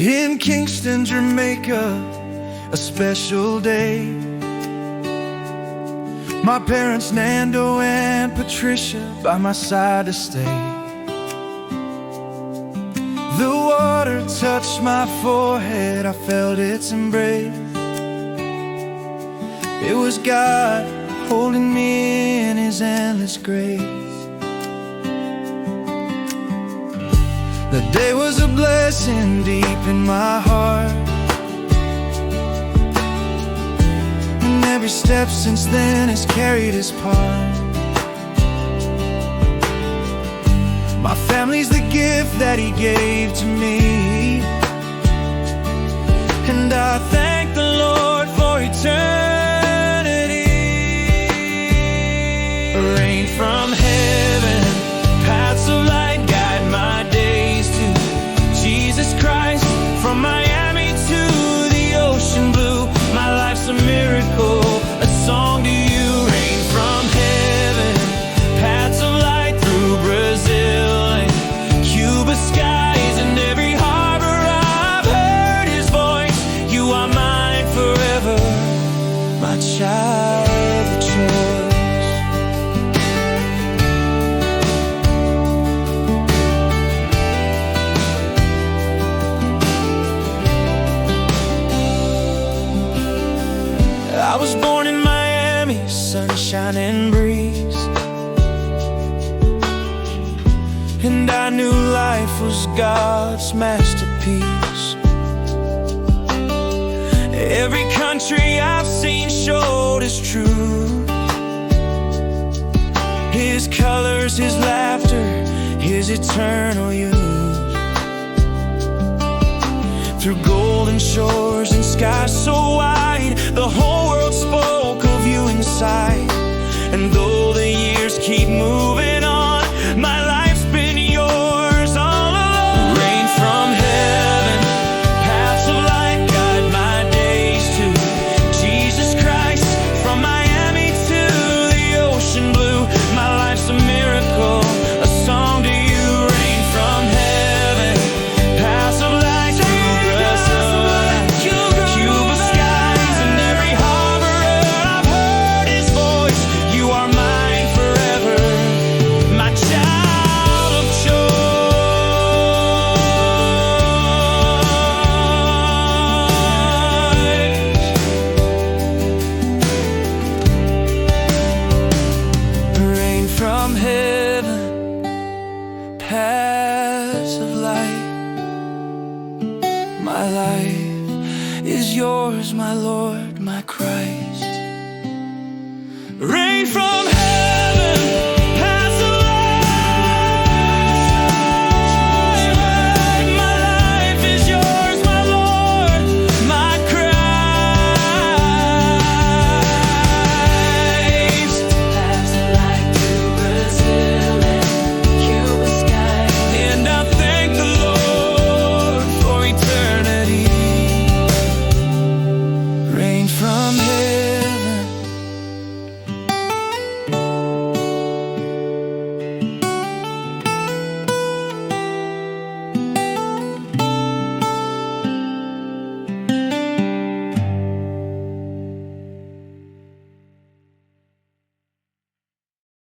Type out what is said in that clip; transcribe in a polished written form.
In Kingston, Jamaica, a special day. My parents, Nando and Patricia, by my side to stay. The water touched my forehead, I felt its embrace. It was God holding me in His endless grace. The day was a blessing deep in my heart, and every step since then has carried His part. My family's the gift that He gave to me, and I thank the Lord for eternity. Rain from heaven, paths of light guide my days to Jesus Christ. From Miami to the ocean blue, my life's a miracle, a song to you. Rain from heaven, paths of light through Brazil and Cuba skies, and every harbor I've heard His voice. You are mine forever, my child of choice. I was born in Miami, sunshine and breeze, and I knew life was God's masterpiece. Every country I've seen showed His truth, His colors, His laughter, His eternal youth. Through golden shores and skies so wide, the whole world spoke of you inside. And though the years keep moving on, my life's been yours all along. Rain from heaven, paths of light guide my days to Jesus Christ. From Miami to the ocean blue, my life's a miracle, a song to you. Rain from heaven, paths of light through Brazil and Cuba skies, and every harbor I've heard His voice. You are mine forever, my child of joy. Rain from heaven, paths of light. My life is yours, my Lord, my Christ. Rain from